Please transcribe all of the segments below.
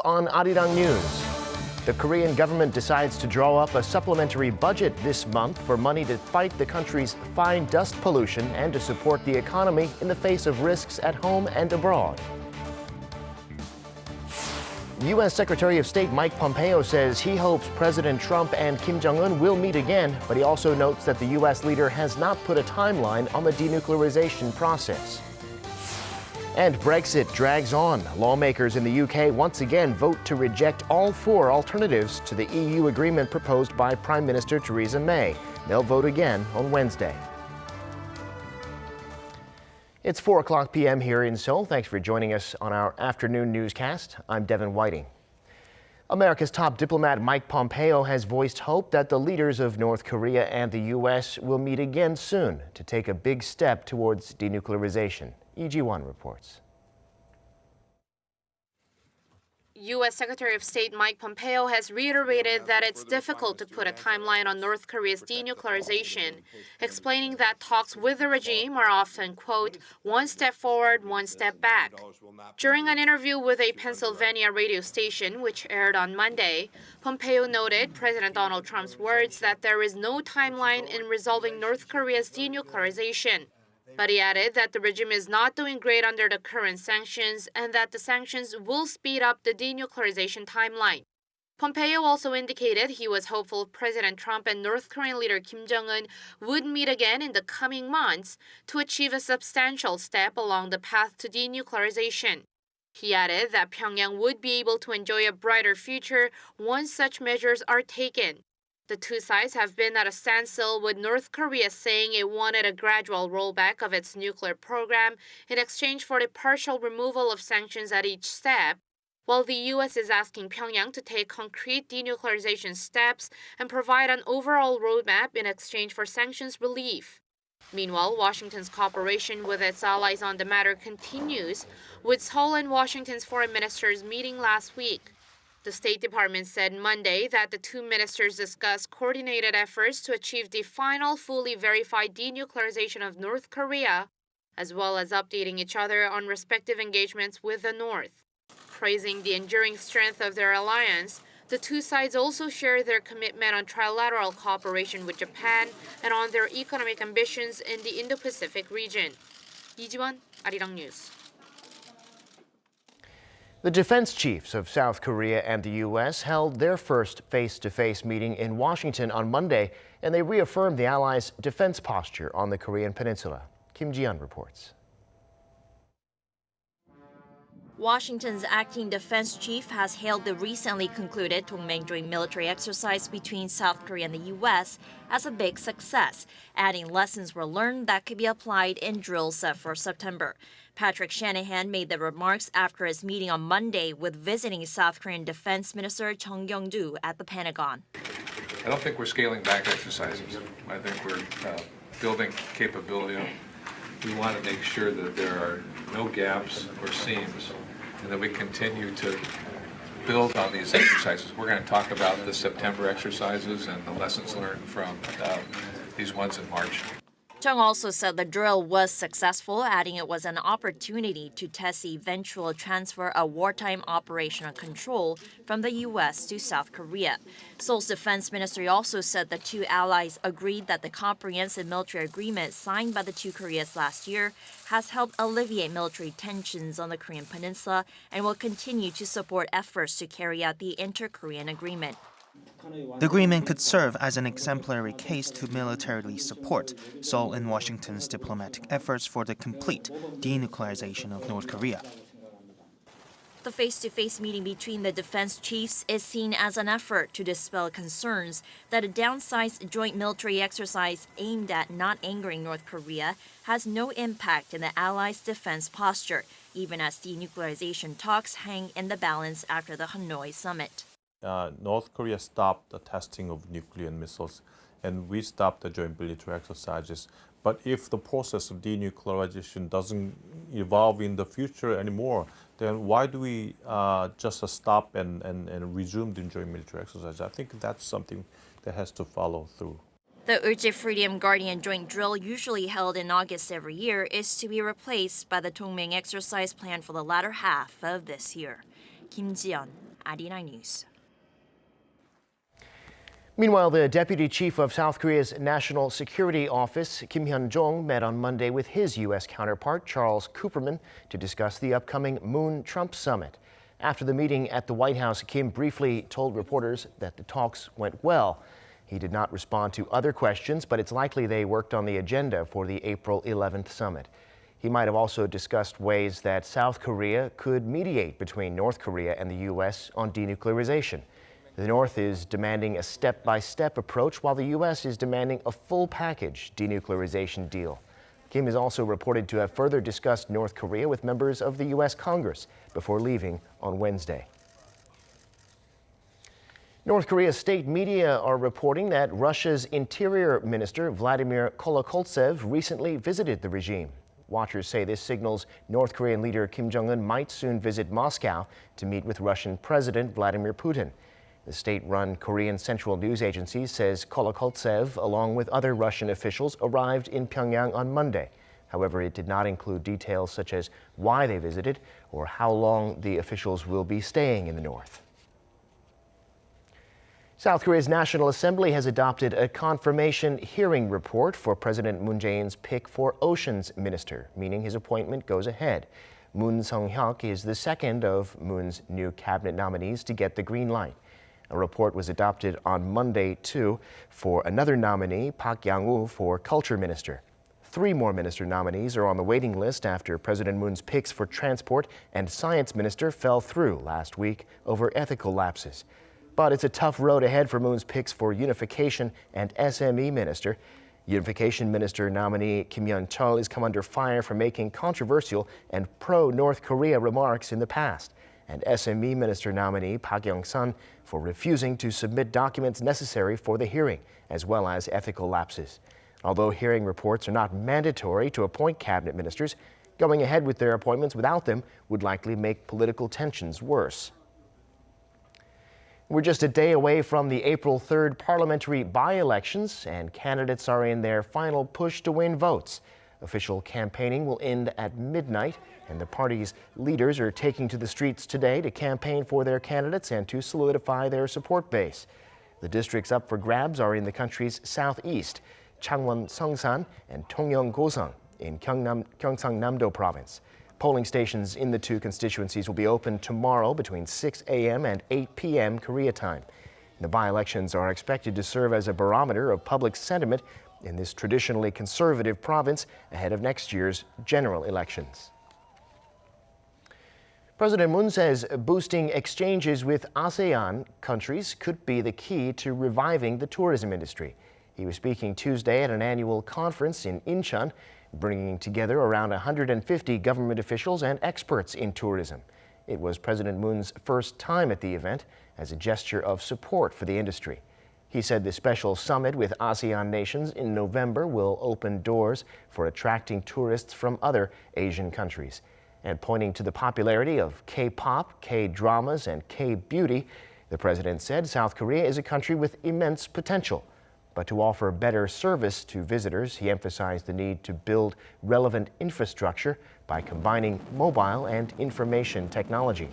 on Arirang News. The Korean government decides to draw up a supplementary budget this month for money to fight the country's fine dust pollution and to support the economy in the face of risks at home and abroad. U.S. Secretary of State Mike Pompeo says he hopes President Trump and Kim Jong-un will meet again, but he also notes that the U.S. leader has not put a timeline on the denuclearization process. And Brexit drags on. Lawmakers in the UK once again vote to reject all 4 alternatives to the EU agreement proposed by Prime Minister Theresa May. They'll vote again on Wednesday. It's 4 p.m. here in Seoul. Thanks for joining us on our afternoon newscast. I'm Devin Whiting. America's top diplomat Mike Pompeo has voiced hope that the leaders of North Korea and the U.S. will meet again soon to take a big step towards denuclearization. EG1 reports. U.S. Secretary of State Mike Pompeo has reiterated that it's difficult to put a timeline on North Korea's denuclearization, explaining that talks with the regime are often, quote, one step forward, one step back. During an interview with a Pennsylvania radio station, which aired on Monday, Pompeo noted President Donald Trump's words that there is no timeline in resolving North Korea's denuclearization. But he added that the regime is not doing great under the current sanctions and that the sanctions will speed up the denuclearization timeline. Pompeo also indicated he was hopeful President Trump and North Korean leader Kim Jong-un would meet again in the coming months to achieve a substantial step along the path to denuclearization. He added that Pyongyang would be able to enjoy a brighter future once such measures are taken. The two sides have been at a standstill, with North Korea saying it wanted a gradual rollback of its nuclear program in exchange for the partial removal of sanctions at each step, while the U.S. is asking Pyongyang to take concrete denuclearization steps and provide an overall roadmap in exchange for sanctions relief. Meanwhile, Washington's cooperation with its allies on the matter continues, with Seoul and Washington's foreign ministers meeting last week. The State Department said Monday that the two ministers discussed coordinated efforts to achieve the final fully verified denuclearization of North Korea, as well as updating each other on respective engagements with the North. Praising the enduring strength of their alliance, the two sides also shared their commitment on trilateral cooperation with Japan and on their economic ambitions in the Indo-Pacific region. 이지원, Arirang News. The defense chiefs of South Korea and the U.S. held their first face-to-face meeting in Washington on Monday, and they reaffirmed the allies' defense posture on the Korean peninsula. Kim Ji-yeon reports. Washington's acting defense chief has hailed the recently concluded Dongmaeng joint military exercise between South Korea and the U.S. as a big success, adding lessons were learned that could be applied in drills set for September. Patrick Shanahan made the remarks after his meeting on Monday with visiting South Korean Defense Minister Chung Kyung-do at the Pentagon. I don't think we're scaling back exercises. I think we're building capability. We want to make sure that there are no gaps or seams and that we continue to build on these exercises. We're going to talk about the September exercises and the lessons learned from these ones in March. Chung also said the drill was successful, adding it was an opportunity to test the eventual transfer of wartime operational control from the U.S. to South Korea. Seoul's defense ministry also said the two allies agreed that the comprehensive military agreement signed by the two Koreas last year has helped alleviate military tensions on the Korean peninsula and will continue to support efforts to carry out the inter-Korean agreement. The agreement could serve as an exemplary case to militarily support Seoul and Washington's diplomatic efforts for the complete denuclearization of North Korea. The face-to-face meeting between the defense chiefs is seen as an effort to dispel concerns that a downsized joint military exercise aimed at not angering North Korea has no impact in the allies' defense posture, even as denuclearization talks hang in the balance after the Hanoi summit. North Korea stopped the testing of nuclear missiles, and we stopped the joint military exercises. But if the process of denuclearization doesn't evolve in the future anymore, then why do we just stop and resume the joint military exercise? I think that's something that has to follow through. The Ulje Freedom Guardian joint drill, usually held in August every year, is to be replaced by the Dongmaeng exercise planned for the latter half of this year. Kim Ji-yeon, Arirang News. Meanwhile, the deputy chief of South Korea's National Security Office, Kim Hyunjoong, met on Monday with his U.S. counterpart, Charles Cooperman, to discuss the upcoming Moon-Trump summit. After the meeting at the White House, Kim briefly told reporters that the talks went well. He did not respond to other questions, but it's likely they worked on the agenda for the April 11th summit. He might have also discussed ways that South Korea could mediate between North Korea and the U.S. on denuclearization. The North is demanding a step-by-step approach, while the U.S. is demanding a full package denuclearization deal. Kim is also reported to have further discussed North Korea with members of the U.S. Congress before leaving on Wednesday. North Korea's state media are reporting that Russia's Interior Minister Vladimir Kolokoltsev recently visited the regime. Watchers say this signals North Korean leader Kim Jong-un might soon visit Moscow to meet with Russian President Vladimir Putin. The state-run Korean Central News Agency says Kolokoltsev, along with other Russian officials, arrived in Pyeongyang on Monday. However, it did not include details such as why they visited or how long the officials will be staying in the north. South Korea's National Assembly has adopted a confirmation hearing report for President Moon Jae-in's pick for Oceans Minister, meaning his appointment goes ahead. Moon Sung-hyuk is the second of Moon's new cabinet nominees to get the green light. A report was adopted on Monday, too, for another nominee, Park Yang-woo, for Culture Minister. 3 more minister nominees are on the waiting list after President Moon's picks for Transport and Science Minister fell through last week over ethical lapses. But it's a tough road ahead for Moon's picks for Unification and SME Minister. Unification Minister nominee Kim Yeon-chul has come under fire for making controversial and pro-North Korea remarks in the past, and SME Minister nominee Park Young-sun for refusing to submit documents necessary for the hearing, as well as ethical lapses. Although hearing reports are not mandatory to appoint cabinet ministers, going ahead with their appointments without them would likely make political tensions worse. We're just a day away from the April 3rd parliamentary by-elections, and candidates are in their final push to win votes. Official campaigning will end at midnight, and the party's leaders are taking to the streets today to campaign for their candidates and to solidify their support base. The districts up for grabs are in the country's southeast, Changwon Seongsan and Tongyeong Gosang in Gyeongsang-namdo province. Polling stations in the 2 constituencies will be open tomorrow between 6 a.m. and 8 p.m. Korea time. The by-elections are expected to serve as a barometer of public sentiment in this traditionally conservative province ahead of next year's general elections. President Moon says boosting exchanges with ASEAN countries could be the key to reviving the tourism industry. He was speaking Tuesday at an annual conference in Incheon, bringing together around 150 government officials and experts in tourism. It was President Moon's first time at the event as a gesture of support for the industry. He said the special summit with ASEAN nations in November will open doors for attracting tourists from other Asian countries. And pointing to the popularity of K-pop, K-dramas, and K-beauty, the president said South Korea is a country with immense potential. But to offer better service to visitors, he emphasized the need to build relevant infrastructure by combining mobile and information technology.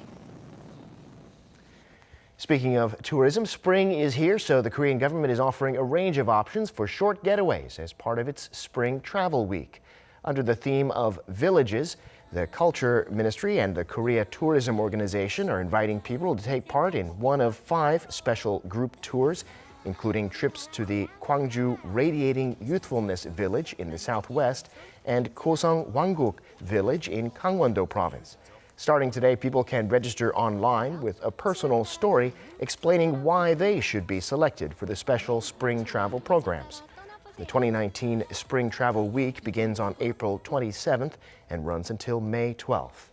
Speaking of tourism, spring is here, so the Korean government is offering a range of options for short getaways as part of its Spring Travel Week. Under the theme of villages, the Culture Ministry and the Korea Tourism Organization are inviting people to take part in one of 5 special group tours, including trips to the Gwangju Radiating Youthfulness Village in the southwest and Kosong Wangguk Village in Gangwon-do province. Starting today, people can register online with a personal story explaining why they should be selected for the special spring travel programs. The 2019 Spring Travel Week begins on April 27th and runs until May 12th.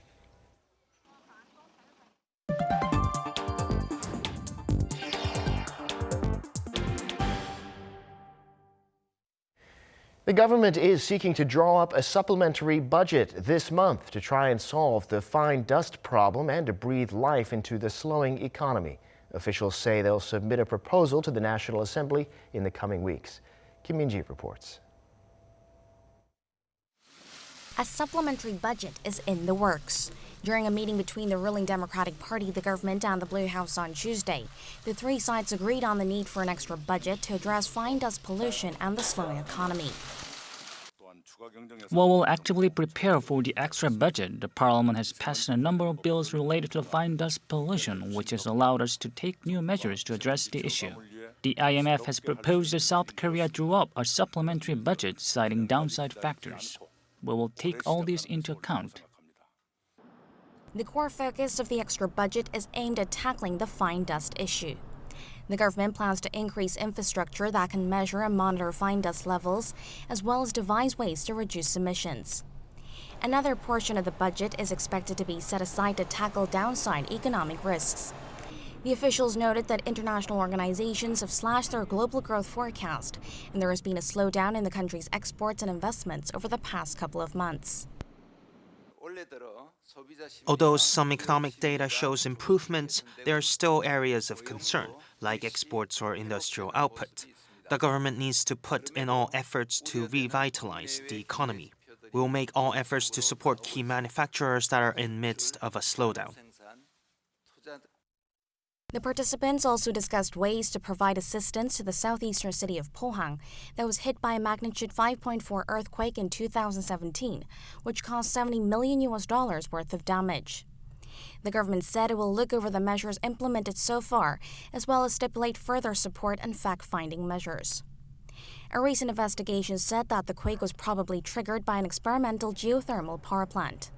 The government is seeking to draw up a supplementary budget this month to try and solve the fine dust problem and to breathe life into the slowing economy. Officials say they'll submit a proposal to the National Assembly in the coming weeks. Kim Min-ji reports. A supplementary budget is in the works. During a meeting between the ruling Democratic Party, the government, and the Blue House on Tuesday, the three sides agreed on the need for an extra budget to address fine dust pollution and the slowing economy. While we'll actively prepare for the extra budget, the Parliament has passed a number of bills related to fine dust pollution, which has allowed us to take new measures to address the issue. The IMF has proposed that South Korea draw up a supplementary budget citing downside factors. We will take all these into account. The core focus of the extra budget is aimed at tackling the fine dust issue. The government plans to increase infrastructure that can measure and monitor fine dust levels, as well as devise ways to reduce emissions. Another portion of the budget is expected to be set aside to tackle downside economic risks. The officials noted that international organizations have slashed their global growth forecast, and there has been a slowdown in the country's exports and investments over the past couple of months. Although some economic data shows improvements, there are still areas of concern, like exports or industrial output. The government needs to put in all efforts to revitalize the economy. We will make all efforts to support key manufacturers that are in midst of a slowdown. The participants also discussed ways to provide assistance to the southeastern city of Pohang that was hit by a magnitude 5.4 earthquake in 2017, which caused $70 million worth of damage. The government said it will look over the measures implemented so far, as well as stipulate further support and fact-finding measures. A recent investigation said that the quake was probably triggered by an experimental geothermal power plant.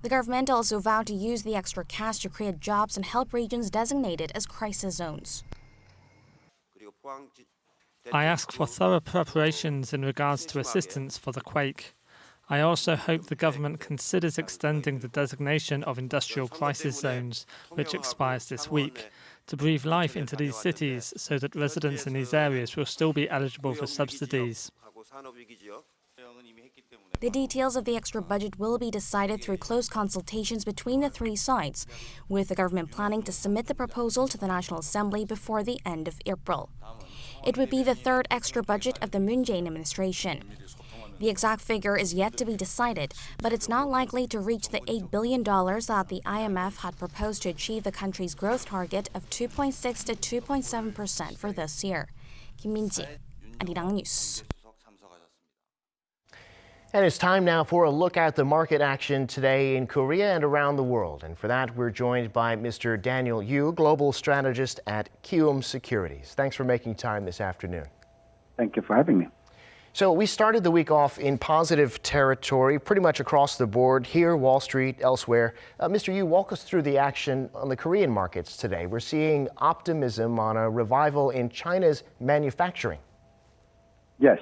The government also vowed to use the extra cash to create jobs and help regions designated as crisis zones. I ask for thorough preparations in regards to assistance for the quake. I also hope the government considers extending the designation of industrial crisis zones, which expires this week, to breathe life into these cities so that residents in these areas will still be eligible for subsidies. The details of the extra budget will be decided through close consultations between the three sides, with the government planning to submit the proposal to the National Assembly before the end of April. It would be the third extra budget of the Moon Jae-in administration. The exact figure is yet to be decided, but it's not likely to reach the $8 billion that the IMF had proposed to achieve the country's growth target of 2.6 to 2.7% for this year. Kim Min-ji, Arirang News. And it's time now for a look at the market action today in Korea and around the world. And for that, we're joined by Mr. Daniel Yu, Global Strategist at Kiwoom Securities. Thanks for making time this afternoon. Thank you for having me. So we started the week off in positive territory, pretty much across the board, here, Wall Street, elsewhere. Mr. Yu, walk us through the action on the Korean markets today. We're seeing optimism on a revival in China's manufacturing. Yes.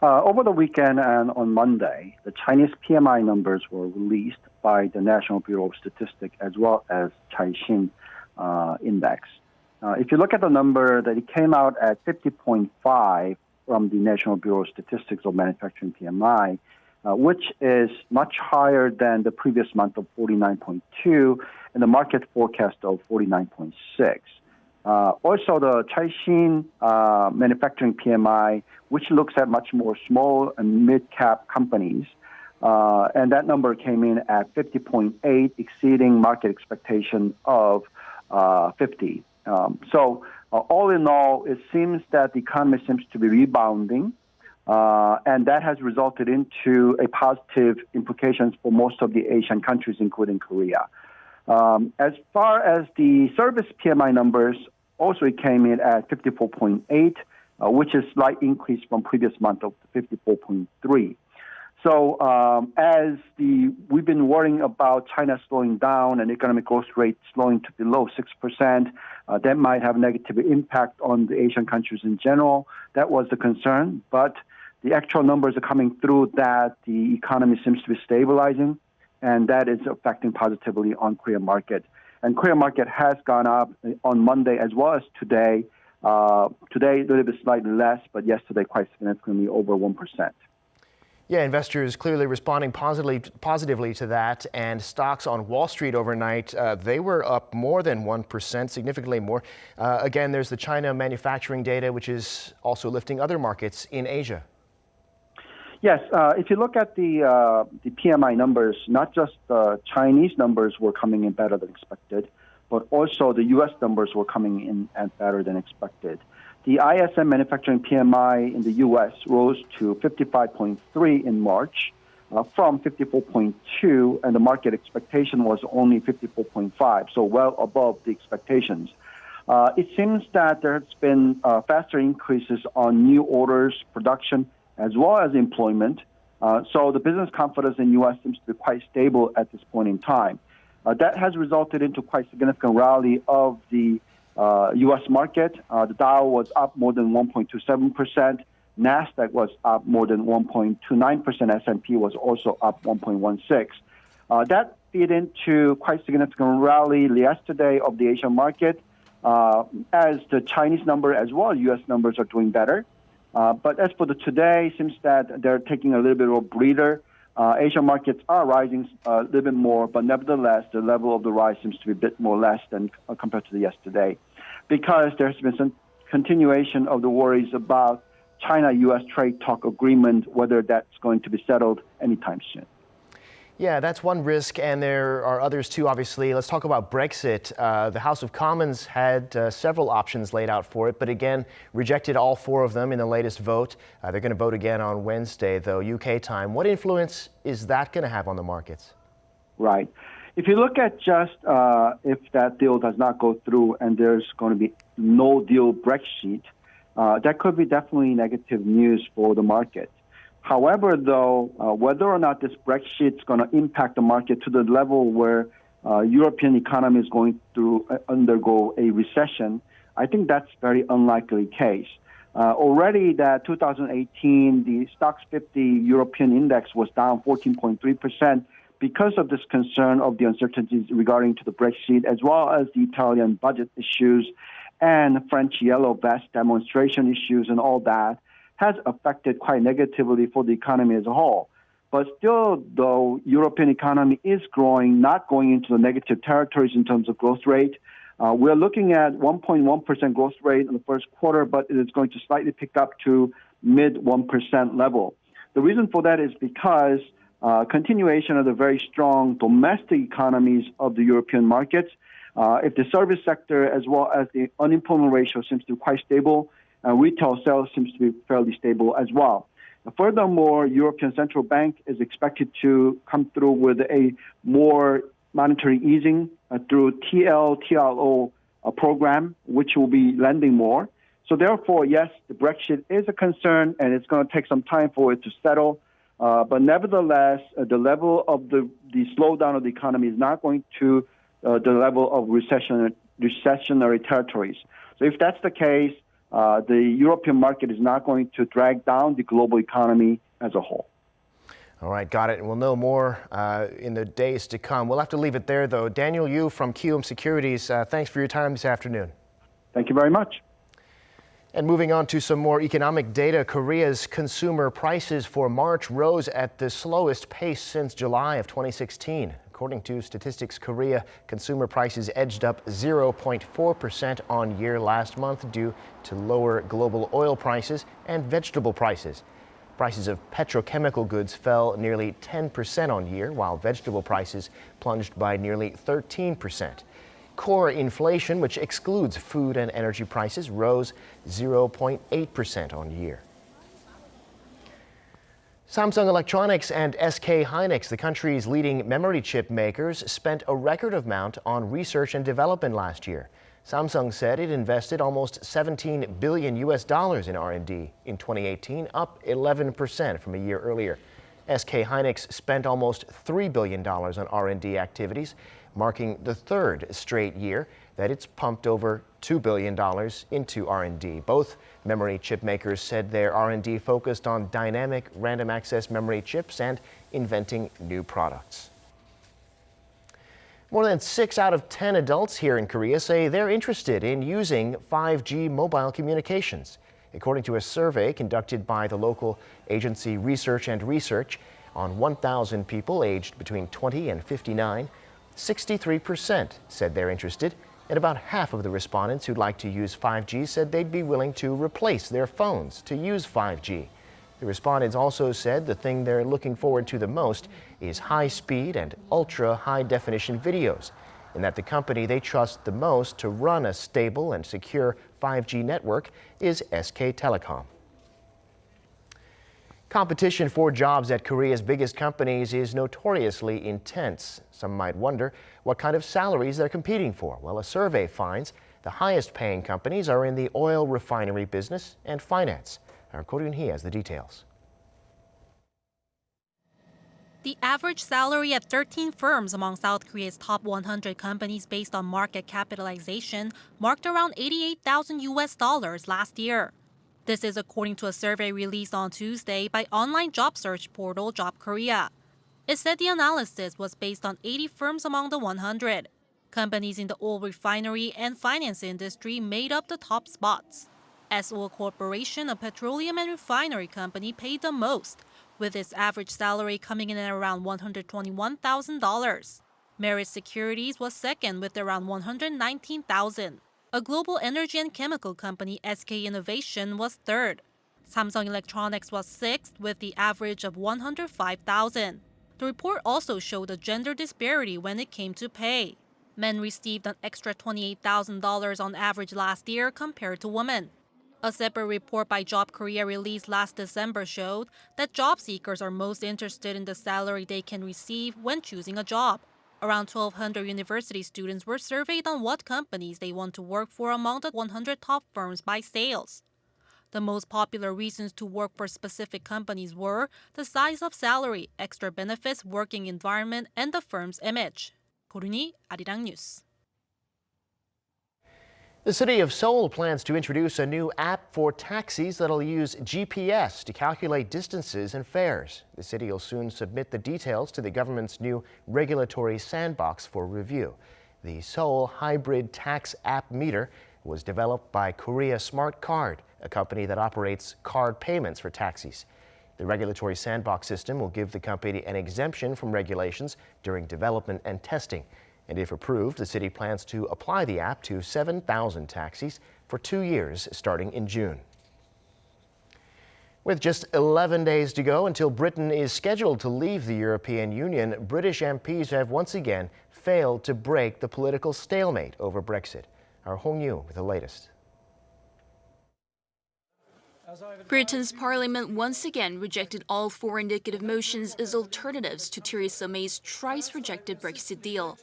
Over the weekend and on Monday, the Chinese PMI numbers were released by the National Bureau of Statistics as well as Caixin Index. If you look at the number, that it came out at 50.5 from the National Bureau of Statistics of Manufacturing PMI, which is much higher than the previous month of 49.2 and the market forecast of 49.6. Also, the Caixin manufacturing PMI, which looks at much more small and mid-cap companies, and that number came in at 50.8, exceeding market expectation of 50. So all in all, it seems that the economy seems to be rebounding, and that has resulted into a positive implications for most of the Asian countries, including Korea. As far as the service PMI numbers, also it came in at 54.8, which is a slight increase from previous month of 54.3. So as we've been worrying about China slowing down and economic growth rate slowing to below 6%, that might have a negative impact on the Asian countries in general. That was the concern, but the actual numbers are coming through that the economy seems to be stabilizing, and that is affecting positively on Korean market. And Korean market has gone up on Monday as well as today. Today, a little bit slightly less, but yesterday quite significantly over 1%. Yeah, investors clearly responding positively to that. And stocks on Wall Street overnight, they were up more than 1%, significantly more. Again, there's the China manufacturing data, which is also lifting other markets in Asia. Yes, if you look at the PMI numbers, not just the Chinese numbers were coming in better than expected, but also the U.S. numbers were coming in at better than expected. The ISM manufacturing PMI in the U.S. rose to 55.3 in March from 54.2, and the market expectation was only 54.5, so well above the expectations. It seems that there has been faster increases on new orders, production, as well as employment. So the business confidence in U.S. seems to be quite stable at this point in time. That has resulted into quite significant rally of the U.S. market. The Dow was up more than 1.27%. NASDAQ was up more than 1.29%. S&P was also up 1.16%. That feed into quite significant rally yesterday of the Asian market as the Chinese number as well as U.S. numbers are doing better. But as for the today, it seems that they're taking a little bit of a breather. Asian markets are rising a little bit more, but nevertheless, the level of the rise seems to be a bit more less than compared to the yesterday, because there's been some continuation of the worries about China-U.S. trade talk agreement, whether that's going to be settled anytime soon. Yeah, that's one risk, and there are others too, obviously. Let's talk about Brexit. The House of Commons had several options laid out for it, but again, rejected all four of them in the latest vote. They're going to vote again on Wednesday, though, UK time. What influence is that going to have on the markets? Right. If you look at just if that deal does not go through and there's going to be no deal Brexit, that could be definitely negative news for the market. However, though, whether or not this Brexit is going to impact the market to the level where European economy is going to undergo a recession, I think that's a very unlikely case. Already that 2018, the Stocks 50 European index was down 14.3% because of this concern of the uncertainties regarding to the Brexit, as well as the Italian budget issues and French yellow vest demonstration issues and all that, has affected quite negatively for the economy as a whole. But still, though, European economy is growing, not going into the negative territories in terms of growth rate. We're looking at 1.1% growth rate in the first quarter, but it is going to slightly pick up to mid 1% level. The reason for that is because continuation of the very strong domestic economies of the European markets. If the service sector as well as the unemployment ratio seems to be quite stable, retail sales seems to be fairly stable as well. Furthermore, European Central Bank is expected to come through with a more monetary easing through TLTRO program, which will be lending more. So therefore, yes, the Brexit is a concern, and it's going to take some time for it to settle. But nevertheless, the level of the slowdown of the economy is not going to the level of recessionary territories. So if that's the case, the European market is not going to drag down the global economy as a whole. All right, got it. And we'll know more in the days to come. We'll have to leave it there, though. Daniel Yu from QM Securities, thanks for your time this afternoon. Thank you very much. And moving on to some more economic data, Korea's consumer prices for March rose at the slowest pace since July of 2016. According to Statistics Korea, consumer prices edged up 0.4% on year last month due to lower global oil prices and vegetable prices. Prices of petrochemical goods fell nearly 10% on year, while vegetable prices plunged by nearly 13%. Core inflation, which excludes food and energy prices, rose 0.8% on year. Samsung Electronics and SK Hynix, the country's leading memory chip makers, spent a record amount on research and development last year. Samsung said it invested almost $17 billion in R&D in 2018, up 11% from a year earlier. SK Hynix spent almost $3 billion on R&D activities, marking the third straight year that it's pumped over $2 billion into R&D. Both memory chip makers said their R&D focused on dynamic random access memory chips and inventing new products. More than 6 out of 10 adults here in Korea say they're interested in using 5G mobile communications. According to a survey conducted by the local agency Research and Research on 1,000 people aged between 20 and 59, 63% said they're interested, and about half of the respondents who'd like to use 5G said they'd be willing to replace their phones to use 5G. The respondents also said the thing they're looking forward to the most is high-speed and ultra-high-definition videos, and that the company they trust the most to run a stable and secure 5G network is SK Telecom. Competition for jobs at Korea's biggest companies is notoriously intense. Some might wonder what kind of salaries they're competing for. Well, a survey finds the highest-paying companies are in the oil refinery business and finance. Our Ko Ryun-hee has the details. The average salary at 13 firms among South Korea's top 100 companies based on market capitalization marked around $88,000 last year. This is according to a survey released on Tuesday by online job search portal Job Korea. It said the analysis was based on 80 firms among the 100. Companies in the oil refinery and finance industry made up the top spots. Seoul Corporation, a petroleum and refinery company, paid the most, with its average salary coming in at around $121,000. Merit Securities was second with around $119,000. A global energy and chemical company, SK Innovation, was third. Samsung Electronics was sixth with the average of $105,000. The report also showed a gender disparity when it came to pay. Men received an extra $28,000 on average last year compared to women. A separate report by Job Korea released last December showed that job seekers are most interested in the salary they can receive when choosing a job. Around 1,200 university students were surveyed on what companies they want to work for among the 100 top firms by sales. The most popular reasons to work for specific companies were the size of salary, extra benefits, working environment, and the firm's image. Ko Ryun-hee, Arirang News. The city of Seoul plans to introduce a new app for taxis that'll use GPS to calculate distances and fares. The city will soon submit the details to the government's new regulatory sandbox for review. The Seoul Hybrid Tax App Meter was developed by Korea Smart Card, a company that operates card payments for taxis. The regulatory sandbox system will give the company an exemption from regulations during development and testing. And if approved, the city plans to apply the app to 7,000 taxis for 2 years starting in June. With just 11 days to go until Britain is scheduled to leave the European Union, British MPs have once again failed to break the political stalemate over Brexit. Our Hong Yu with the latest. Britain's parliament once again rejected all 4 indicative motions as alternatives to Theresa May's thrice-rejected Brexit deal.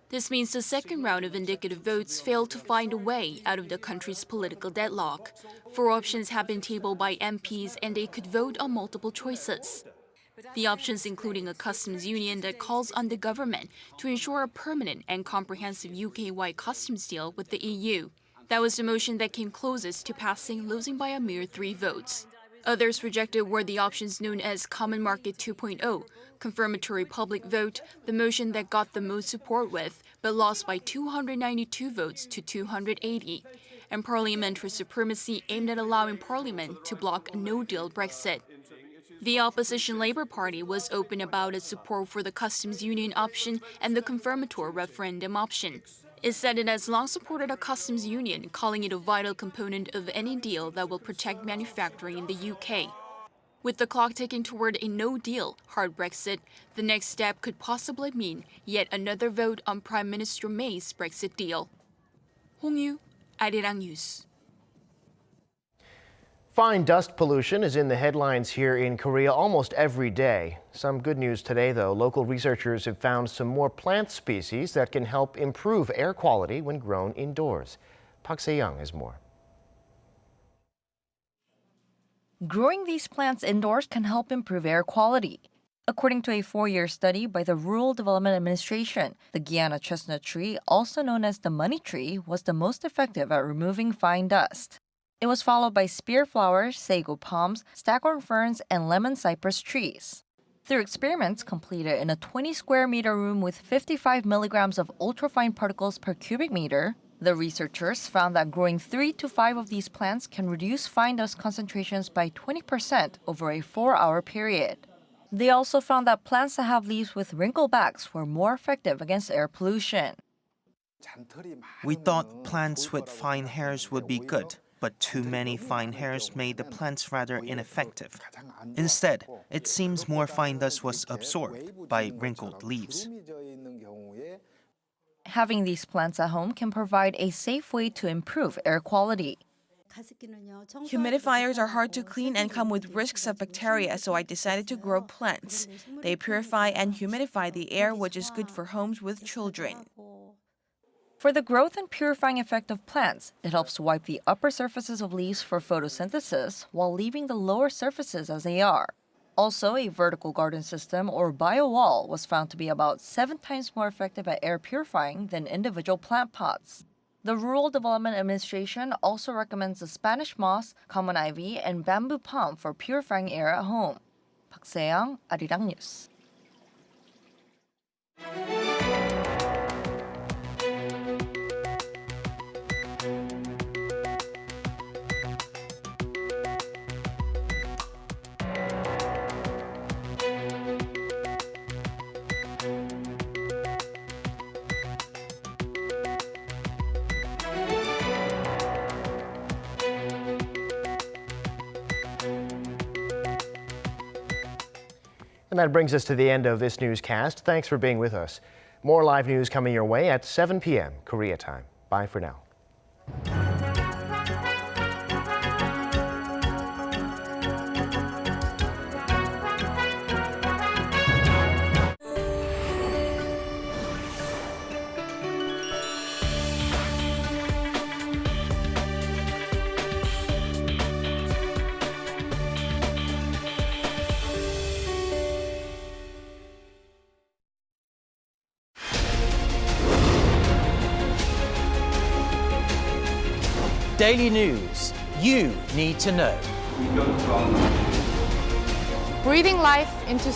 This means the second round of indicative votes failed to find a way out of the country's political deadlock. 4 options have been tabled by MPs and they could vote on multiple choices. The options including a customs union that calls on the government to ensure a permanent and comprehensive UK-wide customs deal with the EU. That was the motion that came closest to passing, losing by a mere 3 votes. Others rejected were the options known as Common Market 2.0, Confirmatory Public Vote, the motion that got the most support with, but lost by 292 votes to 280, and Parliamentary Supremacy aimed at allowing Parliament to block a no-deal Brexit. The opposition Labour Party was open about its support for the customs union option and the confirmatory referendum option. It said it has long supported a customs union, calling it a vital component of any deal that will protect manufacturing in the UK. With the clock ticking toward a no-deal, hard Brexit, the next step could possibly mean yet another vote on Prime Minister May's Brexit deal. Hong Yu, Arirang News. Fine dust pollution is in the headlines here in Korea almost every day. Some good news today, though. Local researchers have found some more plant species that can help improve air quality when grown indoors. Park Se-young has more. Growing these plants indoors can help improve air quality. According to a 4-year study by the Rural Development Administration, the Guyana chestnut tree, also known as the money tree, was the most effective at removing fine dust. It was followed by spear flowers, sago palms, staghorn ferns, and lemon cypress trees. Through experiments completed in a 20-square-meter room with 55 milligrams of ultrafine particles per cubic meter, the researchers found that growing 3 to 5 of these plants can reduce fine dust concentrations by 20% over a 4-hour period. They also found that plants that have leaves with wrinkle backs were more effective against air pollution. We thought plants with fine hairs would be good, but too many fine hairs made the plants rather ineffective. Instead, it seems more fine dust was absorbed by wrinkled leaves. Having these plants at home can provide a safe way to improve air quality. Humidifiers are hard to clean and come with risks of bacteria, so I decided to grow plants. They purify and humidify the air, which is good for homes with children. For the growth and purifying effect of plants, it helps to wipe the upper surfaces of leaves for photosynthesis while leaving the lower surfaces as they are. Also, a vertical garden system or bio-wall was found to be about 7 times more effective at air purifying than individual plant pots. The Rural Development Administration also recommends the Spanish moss, common ivy, and bamboo palm for purifying air at home. Park Se-young, Arirang News. And that brings us to the end of this newscast. Thanks for being with us. More live news coming your way at 7 p.m. Korea time. Bye for now. Daily news you need to know. Breathing life into